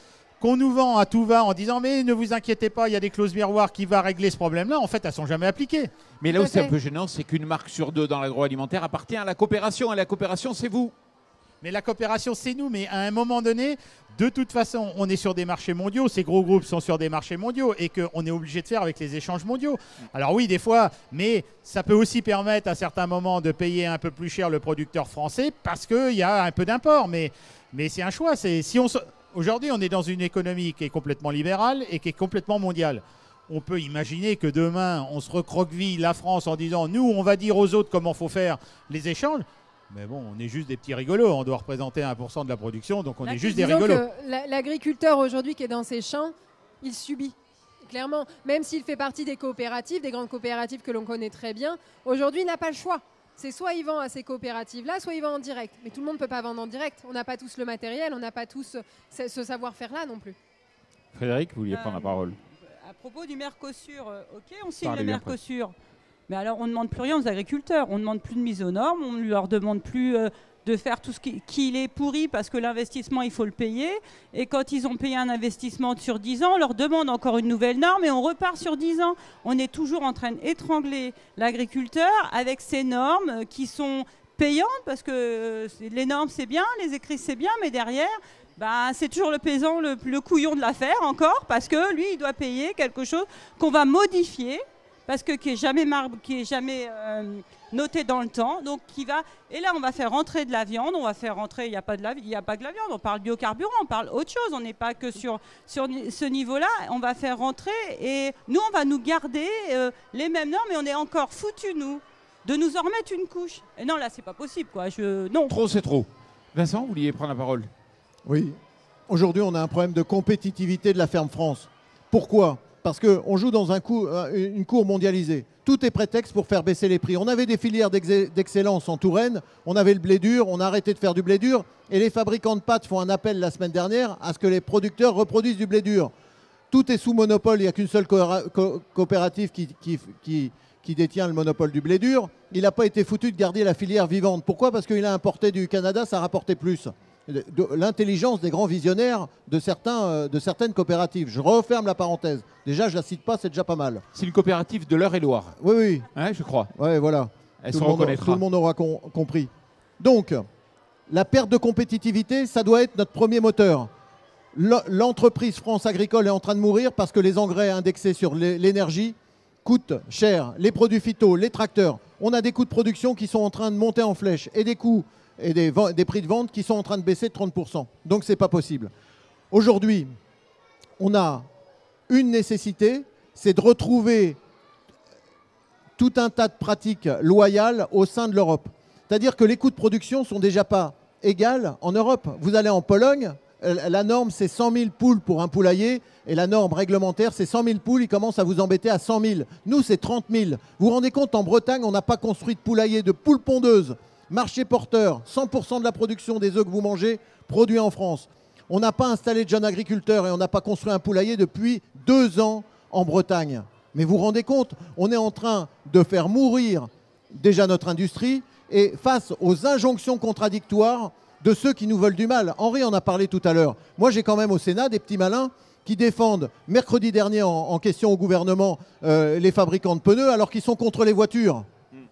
qu'on nous vend à tout va en disant mais ne vous inquiétez pas, il y a des clauses miroirs qui vont régler ce problème-là. En fait, elles ne sont jamais appliquées. Mais là où c'est un peu gênant, c'est qu'une marque sur 2 dans l'agroalimentaire appartient à la coopération. Et la coopération, c'est vous. Mais la coopération, c'est nous. Mais à un moment donné, de toute façon, on est sur des marchés mondiaux. Ces gros groupes sont sur des marchés mondiaux et qu'on est obligé de faire avec les échanges mondiaux. Alors oui, des fois, mais ça peut aussi permettre à certains moments de payer un peu plus cher le producteur français parce qu'il y a un peu d'import. Mais c'est un choix. Aujourd'hui, on est dans une économie qui est complètement libérale et qui est complètement mondiale. On peut imaginer que demain, on se recroqueville la France en disant « Nous, on va dire aux autres comment il faut faire les échanges ». Mais bon, on est juste des petits rigolos. On doit représenter 1% de la production, donc on est juste des rigolos. L'agriculteur aujourd'hui qui est dans ses champs, il subit. Clairement, même s'il fait partie des coopératives, des grandes coopératives que l'on connaît très bien, aujourd'hui, il n'a pas le choix. C'est soit il vend à ces coopératives-là, soit il vend en direct. Mais tout le monde ne peut pas vendre en direct. On n'a pas tous le matériel, on n'a pas tous ce savoir-faire-là non plus. Frédéric, vous vouliez prendre la parole. À propos du Mercosur, ok, on signe le Mercosur. Mais alors, on ne demande plus rien aux agriculteurs. On ne demande plus de mise aux normes. On ne leur demande plus de faire tout ce qui est pourri parce que l'investissement, il faut le payer. Et quand ils ont payé un investissement sur 10 ans, on leur demande encore une nouvelle norme et on repart sur 10 ans. On est toujours en train d'étrangler l'agriculteur avec ces normes qui sont payantes parce que les normes, c'est bien, les écrits, c'est bien, mais derrière... c'est toujours le paysan le couillon de l'affaire encore parce que lui, il doit payer quelque chose qu'on va modifier parce que qui est jamais noté dans le temps. Donc et là, on va faire rentrer de la viande, on va faire rentrer, il n'y a pas que de la viande, on parle biocarburant, on parle autre chose, on n'est pas que sur ce niveau-là, on va faire rentrer et nous, on va nous garder les mêmes normes et on est encore foutus, nous, de nous en remettre une couche. Et non, là, c'est pas possible, quoi. Non. Trop, c'est trop. Vincent, vous vouliez prendre la parole? Oui. Aujourd'hui, on a un problème de compétitivité de la ferme France. Pourquoi? Parce qu'on joue dans une cour mondialisée. Tout est prétexte pour faire baisser les prix. On avait des filières d'excellence en Touraine, on avait le blé dur, on a arrêté de faire du blé dur, et les fabricants de pâtes font un appel la semaine dernière à ce que les producteurs reproduisent du blé dur. Tout est sous monopole, il n'y a qu'une seule coopérative qui détient le monopole du blé dur. Il n'a pas été foutu de garder la filière vivante. Pourquoi? Parce qu'il a importé du Canada, ça rapportait plus. L'intelligence des grands visionnaires de certaines coopératives. Je referme la parenthèse. Déjà, je ne la cite pas, c'est déjà pas mal. C'est une coopérative de l'Eure-et-Loire. Oui, oui. Hein, je crois. Oui, voilà. Tout le monde aura compris. Donc, la perte de compétitivité, ça doit être notre premier moteur. L'entreprise France Agricole est en train de mourir parce que les engrais indexés sur l'énergie coûtent cher. Les produits phyto, les tracteurs. On a des coûts de production qui sont en train de monter en flèche et des coûts et des prix de vente qui sont en train de baisser de 30%. Donc, ce n'est pas possible. Aujourd'hui, on a une nécessité, c'est de retrouver tout un tas de pratiques loyales au sein de l'Europe. C'est-à-dire que les coûts de production ne sont déjà pas égaux en Europe. Vous allez en Pologne, la norme, c'est 100 000 poules pour un poulailler, et la norme réglementaire, c'est 100 000 poules, ils commencent à vous embêter à 100 000. Nous, c'est 30 000. Vous vous rendez compte, en Bretagne, on n'a pas construit de poulailler, de poules pondeuses. Marché porteur, 100% de la production des œufs que vous mangez produit en France. On n'a pas installé de jeunes agriculteurs et on n'a pas construit un poulailler depuis 2 ans en Bretagne. Mais vous vous rendez compte, on est en train de faire mourir déjà notre industrie et face aux injonctions contradictoires de ceux qui nous veulent du mal. Henri en a parlé tout à l'heure. Moi, j'ai quand même au Sénat des petits malins qui défendent, mercredi dernier en question au gouvernement, les fabricants de pneus alors qu'ils sont contre les voitures.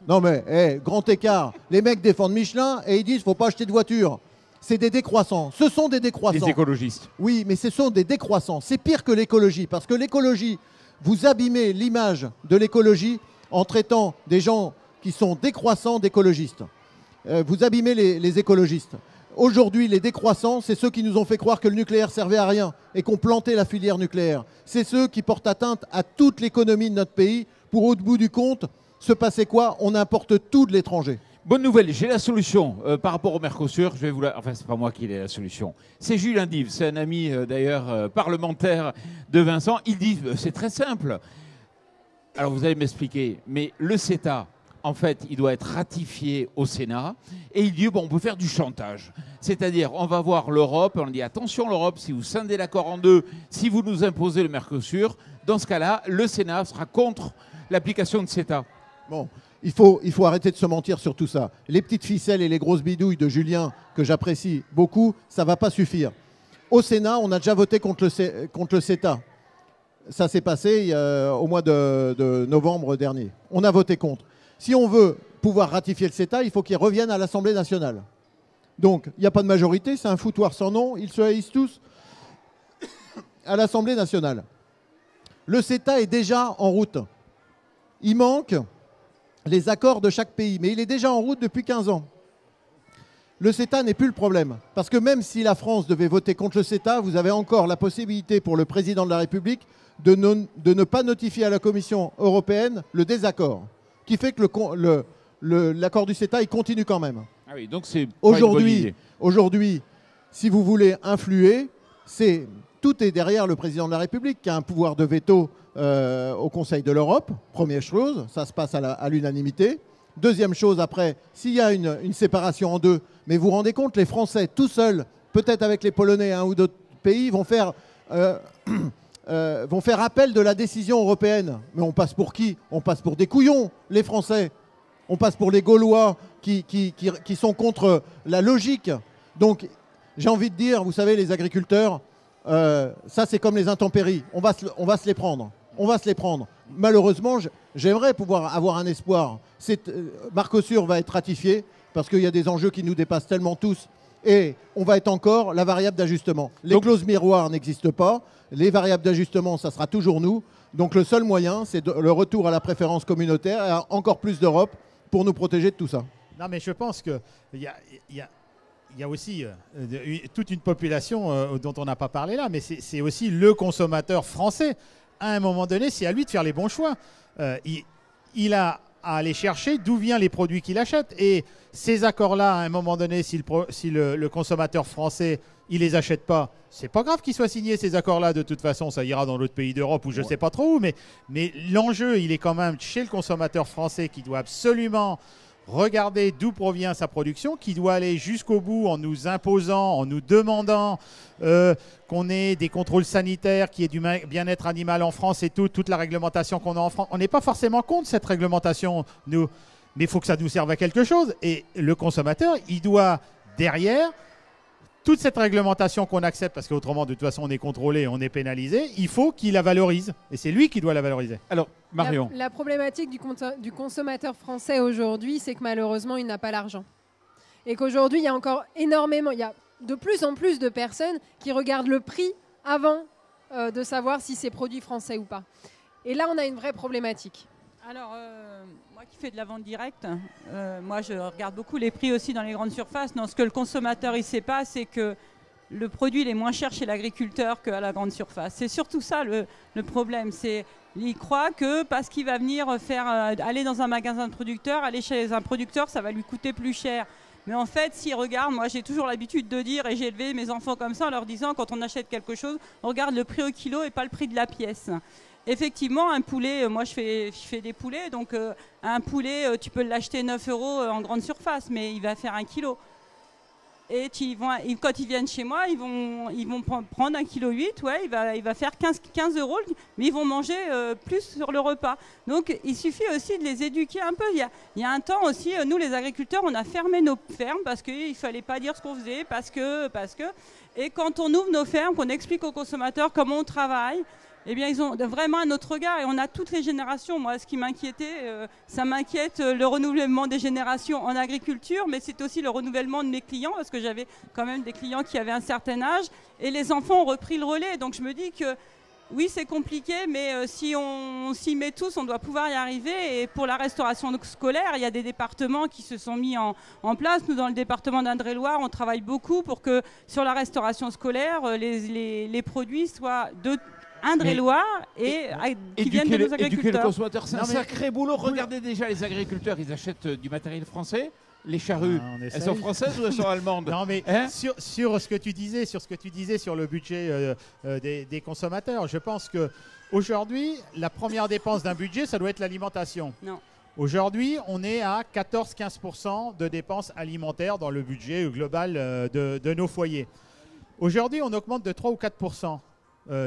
Non mais, grand écart. Les mecs défendent Michelin et ils disent qu'il ne faut pas acheter de voiture. C'est des décroissants. Ce sont des décroissants. Les écologistes. Oui, mais ce sont des décroissants. C'est pire que l'écologie. Parce que l'écologie, vous abîmez l'image de l'écologie en traitant des gens qui sont décroissants d'écologistes. Vous abîmez les écologistes. Aujourd'hui, les décroissants, c'est ceux qui nous ont fait croire que le nucléaire servait à rien et qu'on plantait la filière nucléaire. C'est ceux qui portent atteinte à toute l'économie de notre pays pour, au bout du compte, se passer quoi? On importe tout de l'étranger. Bonne nouvelle, j'ai la solution par rapport au Mercosur. Je vais vous la... Enfin, c'est pas moi qui ai la solution. C'est Julien Dive, c'est un ami d'ailleurs parlementaire de Vincent. Il dit c'est très simple. Alors vous allez m'expliquer, mais le CETA, en fait, il doit être ratifié au Sénat. Et il dit bon, on peut faire du chantage. C'est-à-dire, on va voir l'Europe, on dit attention l'Europe, si vous scindez l'accord en deux, si vous nous imposez le Mercosur, dans ce cas-là, le Sénat sera contre l'application de CETA. Bon, il faut arrêter de se mentir sur tout ça. Les petites ficelles et les grosses bidouilles de Julien, que j'apprécie beaucoup, ça ne va pas suffire. Au Sénat, on a déjà voté contre le CETA. Ça s'est passé au mois de novembre dernier. On a voté contre. Si on veut pouvoir ratifier le CETA, il faut qu'il revienne à l'Assemblée nationale. Donc, il n'y a pas de majorité, c'est un foutoir sans nom, ils se haïssent tous à l'Assemblée nationale. Le CETA est déjà en route. Il manque les accords de chaque pays, mais il est déjà en route depuis 15 ans. Le CETA n'est plus le problème, parce que même si la France devait voter contre le CETA, vous avez encore la possibilité pour le président de la République de ne pas notifier à la Commission européenne le désaccord, qui fait que l'accord du CETA, il continue quand même. Ah oui, donc c'est pas une bonne idée. Aujourd'hui, si vous voulez influer, tout est derrière le président de la République qui a un pouvoir de veto au Conseil de l'Europe. Première chose, ça se passe à l'unanimité. Deuxième chose, après, s'il y a une séparation en deux, mais vous vous rendez compte, les Français, tout seuls, peut-être avec les Polonais et un ou d'autres pays, vont faire appel de la décision européenne. Mais on passe pour qui? On passe pour des couillons, les Français. On passe pour les Gaulois qui sont contre la logique. Donc, j'ai envie de dire, vous savez, les agriculteurs, ça c'est comme les intempéries. On va se les prendre. On va se les prendre. Malheureusement, j'aimerais pouvoir avoir un espoir. Mercosur va être ratifié parce qu'il y a des enjeux qui nous dépassent tellement tous. Et on va être encore la variable d'ajustement. Les clauses miroirs n'existent pas. Les variables d'ajustement, ça sera toujours nous. Donc le seul moyen, c'est le retour à la préférence communautaire et à encore plus d'Europe pour nous protéger de tout ça. Non, mais je pense qu'il y a aussi toute une population dont on n'a pas parlé là, mais c'est aussi le consommateur français. À un moment donné, c'est à lui de faire les bons choix. Il a à aller chercher d'où viennent les produits qu'il achète. Et ces accords-là, à un moment donné, si le consommateur français il les achète pas, c'est pas grave qu'ils soient signés ces accords-là. De toute façon, ça ira dans d'autres pays d'Europe ou je sais pas trop où. Mais l'enjeu, il est quand même chez le consommateur français qui doit absolument regarder d'où provient sa production, qui doit aller jusqu'au bout en nous imposant, en nous demandant qu'on ait des contrôles sanitaires, qu'il y ait du bien-être animal en France et toute la réglementation qu'on a en France. On n'est pas forcément contre cette réglementation, nous, mais il faut que ça nous serve à quelque chose. Et le consommateur, il doit derrière toute cette réglementation qu'on accepte, parce qu'autrement, de toute façon, on est contrôlé, on est pénalisé, il faut qu'il la valorise. Et c'est lui qui doit la valoriser. Alors, Marion. La problématique du consommateur français aujourd'hui, c'est que malheureusement, il n'a pas l'argent. Et qu'aujourd'hui, il y a encore énormément, il y a de plus en plus de personnes qui regardent le prix avant de savoir si c'est produit français ou pas. Et là, on a une vraie problématique. Alors, moi qui fais de la vente directe, moi je regarde beaucoup les prix aussi dans les grandes surfaces. Non, ce que le consommateur ne sait pas, c'est que le produit il est moins cher chez l'agriculteur qu'à la grande surface. C'est surtout ça le problème. Il croit que parce qu'il va venir aller dans un magasin de producteur, aller chez un producteur, ça va lui coûter plus cher. Mais en fait, s'il regarde, moi j'ai toujours l'habitude de dire, et j'ai élevé mes enfants comme ça en leur disant, quand on achète quelque chose, on regarde le prix au kilo et pas le prix de la pièce. Effectivement, un poulet, moi je fais des poulets, donc un poulet, tu peux l'acheter 9 € en grande surface, mais il va faire 1 kilo. Et quand ils viennent chez moi, ils vont prendre 1,8 kg, ouais, il va faire 15 €, mais ils vont manger plus sur le repas. Donc il suffit aussi de les éduquer un peu. Il y a un temps aussi, nous les agriculteurs, on a fermé nos fermes parce qu'il ne fallait pas dire ce qu'on faisait, parce que. Et quand on ouvre nos fermes, qu'on explique aux consommateurs comment on travaille, eh bien, ils ont vraiment un autre regard et on a toutes les générations. Moi, ce qui m'inquiétait, ça m'inquiète le renouvellement des générations en agriculture, mais c'est aussi le renouvellement de mes clients parce que j'avais quand même des clients qui avaient un certain âge et les enfants ont repris le relais. Donc, je me dis que oui, c'est compliqué, mais si on s'y met tous, on doit pouvoir y arriver. Et pour la restauration scolaire, il y a des départements qui se sont mis en place. Nous, dans le département d'Indre-et-Loire, on travaille beaucoup pour que sur la restauration scolaire, les produits soient de Indre-et-Loire et qui viennent de nos agriculteurs. Éduquer le consommateur, c'est un sacré boulot. Regardez déjà les agriculteurs, ils achètent du matériel français. Les charrues, elles sont françaises ou elles sont allemandes? Non, mais sur ce que tu disais, sur le budget des consommateurs, je pense que aujourd'hui, la première dépense d'un budget, ça doit être l'alimentation. Non. Aujourd'hui, on est à 14-15% de dépenses alimentaires dans le budget global de nos foyers. Aujourd'hui, on augmente de 3 ou 4%.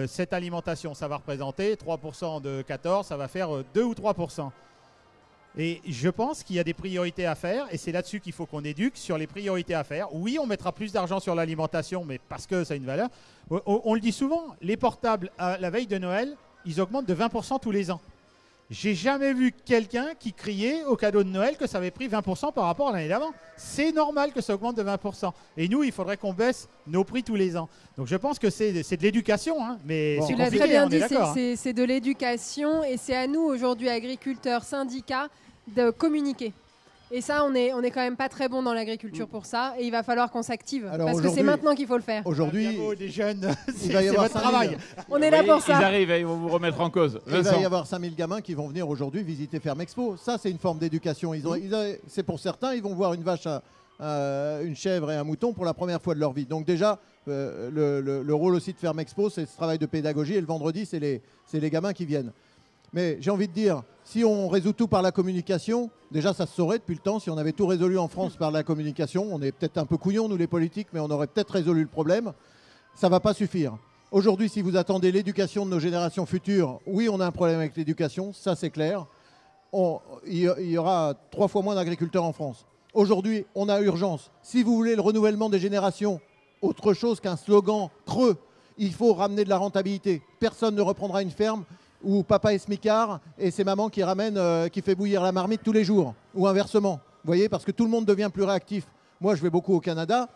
Cette alimentation, ça va représenter 3% de 14, ça va faire 2 ou 3%. Et je pense qu'il y a des priorités à faire, et c'est là-dessus qu'il faut qu'on éduque sur les priorités à faire. Oui, on mettra plus d'argent sur l'alimentation, mais parce que ça a une valeur. On le dit souvent, les portables à la veille de Noël, ils augmentent de 20% tous les ans. J'ai jamais vu quelqu'un qui criait au cadeau de Noël que ça avait pris 20% par rapport à l'année d'avant. C'est normal que ça augmente de 20%. Et nous, il faudrait qu'on baisse nos prix tous les ans. Donc je pense que c'est de l'éducation, hein, mais c'est Tu l'as compliqué, très bien on est dit, d'accord, hein. c'est de l'éducation et c'est à nous aujourd'hui, agriculteurs, syndicats, de communiquer. Et ça, on est quand même pas très bon dans l'agriculture pour ça et il va falloir qu'on s'active Alors parce que c'est aujourd'hui- maintenant qu'il faut le faire. Aujourd'hui, Bravo, les jeunes, il c'est va y avoir votre 5000 travail. On est là pour Ils ça. arrivent, ils vont vous remettre en cause. il va Vincent. y avoir 5000 gamins qui vont venir aujourd'hui visiter Ferme Expo. Ça, c'est une forme d'éducation. C'est pour certains, ils vont voir une vache, une chèvre et un mouton pour la première fois de leur vie. Donc déjà, le rôle aussi de Ferme Expo, c'est ce travail de pédagogie. Et le vendredi, c'est les gamins qui viennent. Mais j'ai envie de dire, si on résout tout par la communication, déjà ça se saurait depuis le temps. Si on avait tout résolu en France par la communication, on est peut-être un peu couillons, nous les politiques, mais on aurait peut-être résolu le problème. Ça ne va pas suffire. Aujourd'hui, si vous attendez l'éducation de nos générations futures, oui, on a un problème avec l'éducation, ça c'est clair. Il y aura 3 fois moins d'agriculteurs en France. Aujourd'hui, on a urgence. Si vous voulez le renouvellement des générations, autre chose qu'un slogan creux, il faut ramener de la rentabilité. Personne ne reprendra une ferme où papa est smicard et c'est maman qui ramène, qui fait bouillir la marmite tous les jours, ou inversement. Vous voyez, parce que tout le monde devient plus réactif. Moi, je vais beaucoup au Canada.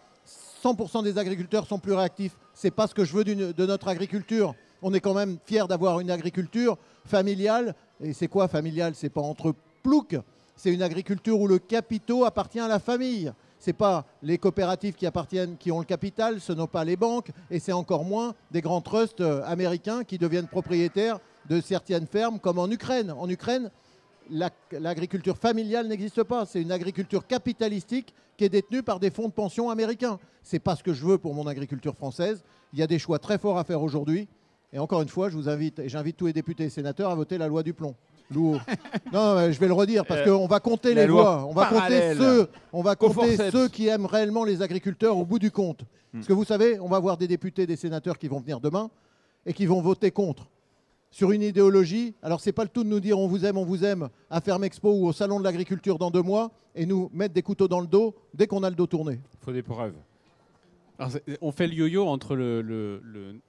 100% des agriculteurs sont plus réactifs. C'est pas ce que je veux de notre agriculture. On est quand même fiers d'avoir une agriculture familiale. Et c'est quoi familiale? C'est pas entre ploucs. C'est une agriculture où le capitaux appartient à la famille. C'est pas les coopératives qui ont le capital, ce ne sont pas les banques, et c'est encore moins des grands trusts américains qui deviennent propriétaires de certaines fermes, comme en Ukraine. En Ukraine, l'agriculture familiale n'existe pas. C'est une agriculture capitalistique qui est détenue par des fonds de pension américains. C'est pas ce que je veux pour mon agriculture française. Il y a des choix très forts à faire aujourd'hui. Et encore une fois, je vous invite, et j'invite tous les députés et sénateurs à voter la loi du plomb. Non, je vais le redire parce qu'on va compter la les loi voix. parallèle. On va Au compter forceps. ceux qui aiment réellement les agriculteurs au bout du compte. Parce que vous savez, on va avoir des députés, des sénateurs qui vont venir demain et qui vont voter contre. Sur une idéologie, alors c'est pas le tout de nous dire on vous aime à Ferme Expo ou au Salon de l'Agriculture dans 2 mois et nous mettre des couteaux dans le dos dès qu'on a le dos tourné. Il faut des preuves. Alors, on fait le yo-yo entre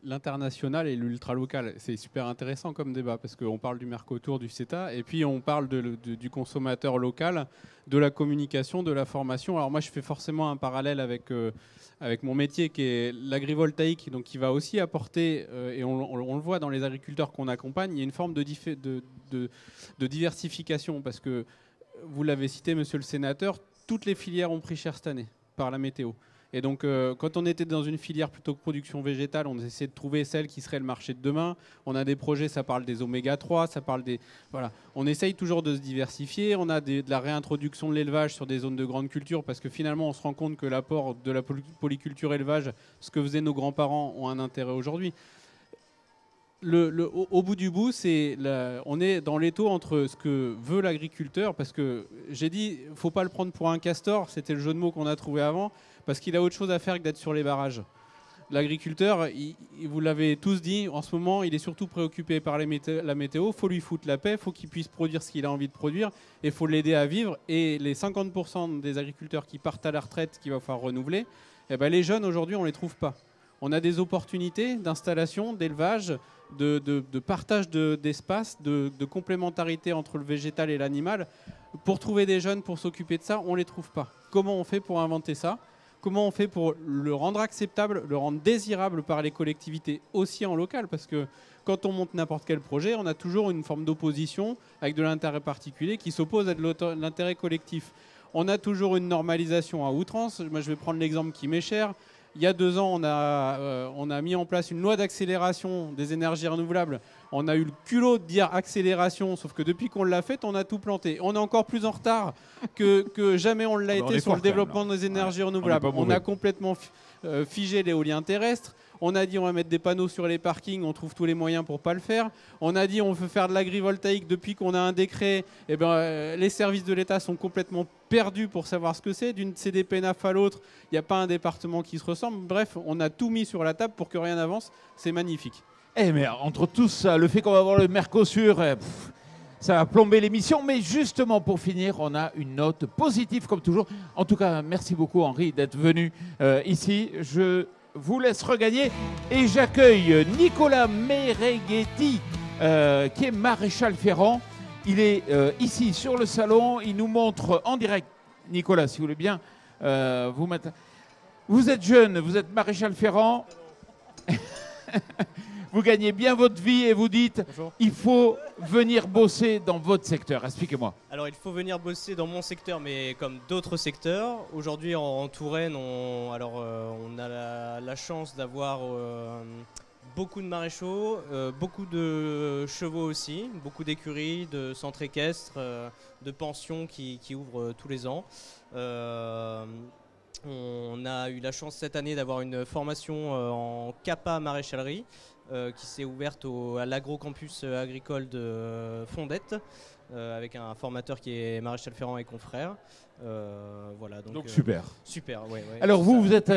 l'international et l'ultra-local. C'est super intéressant comme débat parce qu'on parle du Mercosur, du CETA, et puis on parle du consommateur local, de la communication, de la formation. Alors moi, je fais forcément un parallèle avec mon métier qui est l'agrivoltaïque, donc qui va aussi apporter, et on le voit dans les agriculteurs qu'on accompagne, il y a une forme de diversification parce que, vous l'avez cité, monsieur le sénateur, toutes les filières ont pris cher cette année par la météo. Et donc, quand on était dans une filière plutôt que production végétale, on essayait de trouver celle qui serait le marché de demain. On a des projets, ça parle des oméga 3, ça parle des... Voilà. On essaye toujours de se diversifier. On a de la réintroduction de l'élevage sur des zones de grande culture parce que finalement, on se rend compte que l'apport de la polyculture élevage, ce que faisaient nos grands-parents, ont un intérêt aujourd'hui. Au bout du bout, on est dans l'étau entre ce que veut l'agriculteur, parce que j'ai dit, il ne faut pas le prendre pour un castor, c'était le jeu de mots qu'on a trouvé avant, parce qu'il a autre chose à faire que d'être sur les barrages. L'agriculteur, vous l'avez tous dit, en ce moment, il est surtout préoccupé par la météo, il faut lui foutre la paix, il faut qu'il puisse produire ce qu'il a envie de produire, et il faut l'aider à vivre. Et les 50% des agriculteurs qui partent à la retraite, qu'il va falloir renouveler, eh ben, les jeunes, aujourd'hui, on ne les trouve pas. On a des opportunités d'installation, d'élevage, de partage d'espace, de complémentarité entre le végétal et l'animal. Pour trouver des jeunes pour s'occuper de ça, on ne les trouve pas. Comment on fait pour inventer ça ? Comment on fait pour le rendre acceptable, le rendre désirable par les collectivités aussi en local ? Parce que quand on monte n'importe quel projet, on a toujours une forme d'opposition avec de l'intérêt particulier qui s'oppose à de l'intérêt collectif. On a toujours une normalisation à outrance. Moi, je vais prendre l'exemple qui m'est cher. Il y a 2 ans, on a mis en place une loi d'accélération des énergies renouvelables. On a eu le culot de dire accélération, sauf que depuis qu'on l'a faite, on a tout planté. On est encore plus en retard que jamais on l'a été sur le développement des énergies renouvelables. On a complètement figé l'éolien terrestre. On a dit on va mettre des panneaux sur les parkings, on trouve tous les moyens pour pas le faire. On a dit on veut faire de l'agrivoltaïque depuis qu'on a un décret. Eh ben, les services de l'État sont complètement perdus pour savoir ce que c'est. D'une CDPNAF à l'autre, il n'y a pas un département qui se ressemble. Bref, on a tout mis sur la table pour que rien n'avance. C'est magnifique. Eh mais entre tout ça, le fait qu'on va avoir le Mercosur, ça va plomber l'émission. Mais justement, pour finir, on a une note positive comme toujours. En tout cas, merci beaucoup Henri d'être venu ici. Je vous laisse regagner et j'accueille Nicolas Mereghetti qui est maréchal ferrant Il est ici sur le salon. Il nous montre en direct, Nicolas, si vous voulez bien, vous mettre. Vous êtes jeune, vous êtes maréchal Ferrand. Vous gagnez bien votre vie et vous dites Bonjour. il faut venir bosser dans votre secteur. Expliquez-moi. Alors il faut venir bosser dans mon secteur, mais comme d'autres secteurs. Aujourd'hui en Touraine, on a la chance d'avoir beaucoup de maréchaux, beaucoup de chevaux aussi, beaucoup d'écuries, de centres équestres, de pensions qui ouvrent tous les ans. On a eu la chance cette année d'avoir une formation en CAPA maréchalerie qui s'est ouverte à l'agrocampus agricole de Fondette avec un formateur qui est maréchal Ferrand et confrère. Voilà, Donc super. Super, ouais. Alors vous êtes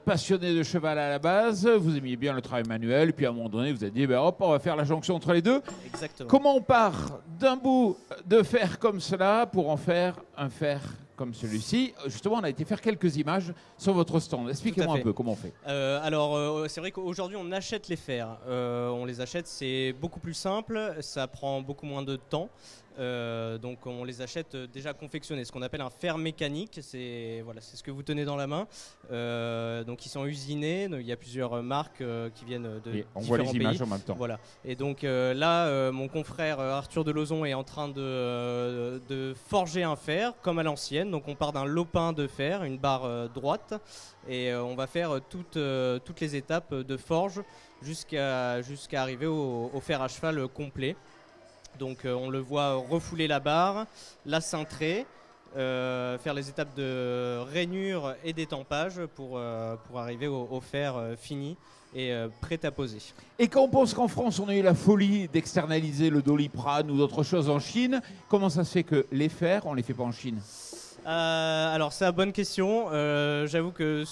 passionné de cheval à la base, vous aimiez bien le travail manuel, puis à un moment donné vous avez dit ben hop, on va faire la jonction entre les deux. Exactement. Comment on part d'un bout de fer comme cela pour en faire un fer comme celui-ci? Justement, on a été faire quelques images sur votre stand. Expliquez-moi un peu comment on fait. C'est vrai qu'aujourd'hui, on achète les fers. On les achète, c'est beaucoup plus simple, ça prend beaucoup moins de temps. Donc on les achète déjà confectionnés, ce qu'on appelle un fer mécanique, c'est ce que vous tenez dans la main. Donc ils sont usinés, il y a plusieurs marques qui viennent de on différents voit les pays. images en même temps. Voilà. Et donc là, mon confrère Arthur Delozon est en train de forger un fer comme à l'ancienne. Donc on part d'un lopin de fer, une barre droite, et on va faire toutes les étapes de forge jusqu'à arriver au fer à cheval complet. Donc on le voit refouler la barre, la cintrer, faire les étapes de rainure et d'étampage pour arriver au fer fini et prêt à poser. Et quand on pense qu'en France, on a eu la folie d'externaliser le Doliprane ou d'autres choses en Chine, comment ça se fait que les fers, on ne les fait pas en Chine? Alors c'est une bonne question. J'avoue que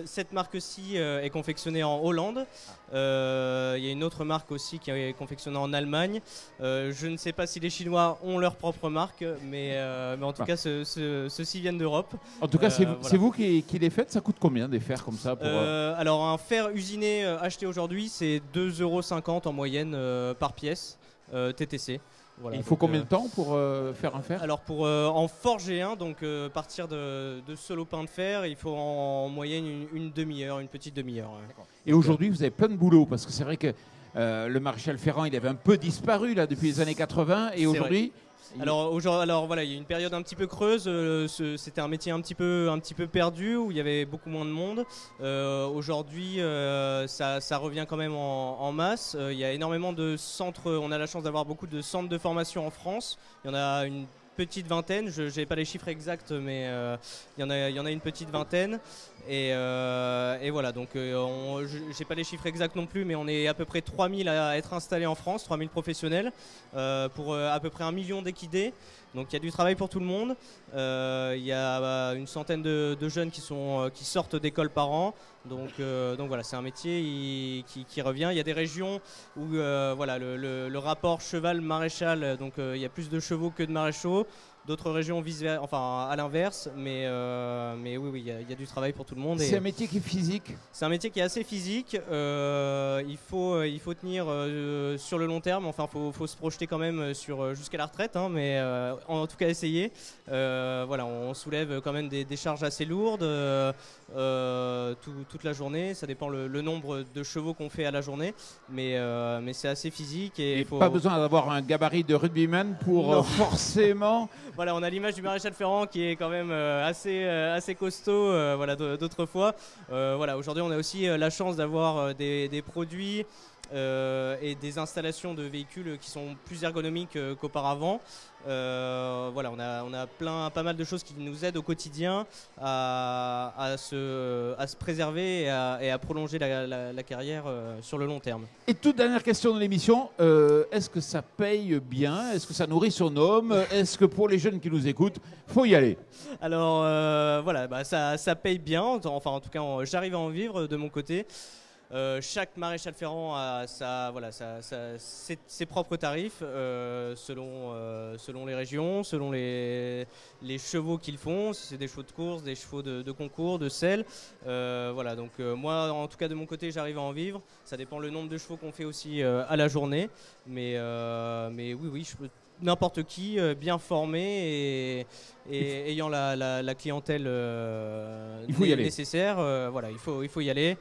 cette marque-ci est confectionnée en Hollande. Il y a une autre marque aussi qui est confectionnée en Allemagne. Je ne sais pas si les Chinois ont leur propre marque, mais en tout cas ceux-ci viennent d'Europe. En tout cas, c'est vous qui les faites. Ça coûte combien des fers comme ça pour, Alors un fer usiné acheté aujourd'hui, c'est 2,50 € en moyenne par pièce TTC. Voilà, il faut combien de temps pour faire un fer? Alors pour en forger un, donc partir de ce lopin de fer, il faut en moyenne une demi-heure, une petite demi-heure. Ouais. Et aujourd'hui, vous avez plein de boulot parce que c'est vrai que le maréchal Ferrand, il avait un peu disparu là depuis les années 80 et aujourd'hui. Alors voilà, il y a une période un petit peu creuse. C'était un métier un petit peu perdu où il y avait beaucoup moins de monde. Aujourd'hui, ça revient quand même en masse. Il y a énormément de centres. On a la chance d'avoir beaucoup de centres de formation en France. Il y en a une petite vingtaine. Je n'ai pas les chiffres exacts, mais il y en a une petite vingtaine. Et voilà, donc j'ai pas les chiffres exacts non plus, mais on est à peu près 3000 à être installés en France, 3000 professionnels, pour à peu près 1 million d'équidés. Donc il y a du travail pour tout le monde. Il y a une centaine de jeunes qui sortent d'école par an. Donc voilà, c'est un métier qui revient. Il y a des régions où voilà, le rapport cheval-maréchal, donc il y a plus de chevaux que de maréchaux. D'autres régions à l'inverse, mais oui, il y a du travail pour tout le monde. C'est un métier qui est physique. C'est un métier qui est assez physique. Il faut tenir sur le long terme. Enfin, faut se projeter quand même jusqu'à la retraite, hein, mais en tout cas essayer. Voilà, on soulève quand même des charges assez lourdes toute la journée. Ça dépend le nombre de chevaux qu'on fait à la journée, mais c'est assez physique et pas besoin d'avoir un gabarit de rugbyman pour forcément. Voilà, on a l'image du maréchal Ferrand qui est quand même assez costaud voilà, d'autrefois. Voilà, aujourd'hui, on a aussi la chance d'avoir des produits et des installations de véhicules qui sont plus ergonomiques qu'auparavant. Voilà, on a pas mal de choses qui nous aident au quotidien à se préserver et à prolonger la carrière sur le long terme. Et toute dernière question de l'émission, est-ce que ça paye bien? Est-ce que ça nourrit son homme? Est-ce que pour les jeunes qui nous écoutent, faut y aller? Alors voilà, ça paye bien, enfin en tout cas j'arrive à en vivre de mon côté. Chaque maréchal Ferrand a ses propres tarifs selon les régions, selon les chevaux qu'ils font, si c'est des chevaux de course, des chevaux de concours, de selle. Voilà, donc moi en tout cas de mon côté j'arrive à en vivre. Ça dépend le nombre de chevaux qu'on fait aussi à la journée, mais oui, n'importe qui, bien formé et ayant la clientèle Il faut y aller. nécessaire. Voilà, il faut y aller.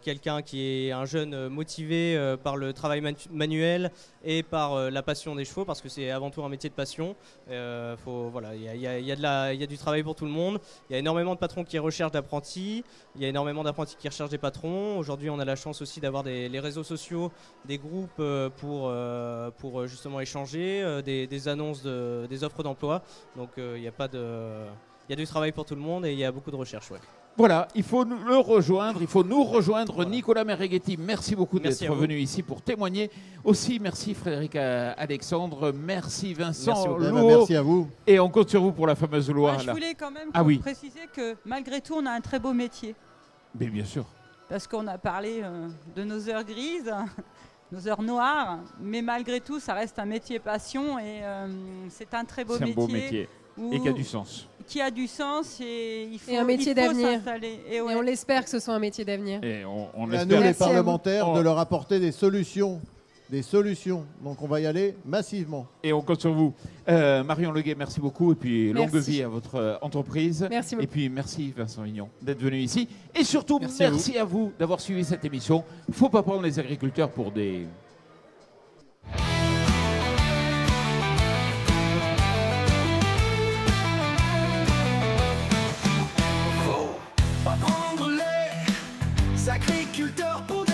Quelqu'un qui est un jeune motivé par le travail manuel et par la passion des chevaux, parce que c'est avant tout un métier de passion. Voilà, il y a du travail pour tout le monde. Il y a énormément de patrons qui recherchent d'apprentis. Il y a énormément d'apprentis qui recherchent des patrons. Aujourd'hui, on a la chance aussi d'avoir les réseaux sociaux, des groupes pour justement échanger, des annonces, des offres d'emploi. Donc il y a du travail pour tout le monde et il y a beaucoup de recherche. Ouais. Voilà, il faut le rejoindre, il faut nous rejoindre. Voilà. Nicolas Merighetti, merci beaucoup d'être venu ici pour témoigner. Aussi, merci Frédéric Alexandre, merci Vincent Louot. Merci à vous. Et on compte sur vous pour la fameuse loi. Je voulais quand même préciser que malgré tout, on a un très beau métier. Mais bien sûr. Parce qu'on a parlé de nos heures grises, nos heures noires, mais malgré tout, ça reste un métier passion et c'est un très beau métier. C'est un beau métier et qui a du sens. Qui a du sens et il faut un métier d'avenir. Et on l'espère que ce soit un métier d'avenir. Et on à espère nous, les parlementaires, de leur apporter des solutions. Des solutions. Donc on va y aller massivement. Et on compte sur vous. Marion Leguet, merci beaucoup. Et puis longue vie à votre entreprise. Merci beaucoup. Et puis merci Vincent Vignon d'être venu ici. Et surtout, merci à vous d'avoir suivi cette émission. Il ne faut pas prendre les agriculteurs pour des... Faut pas prendre les agriculteurs pour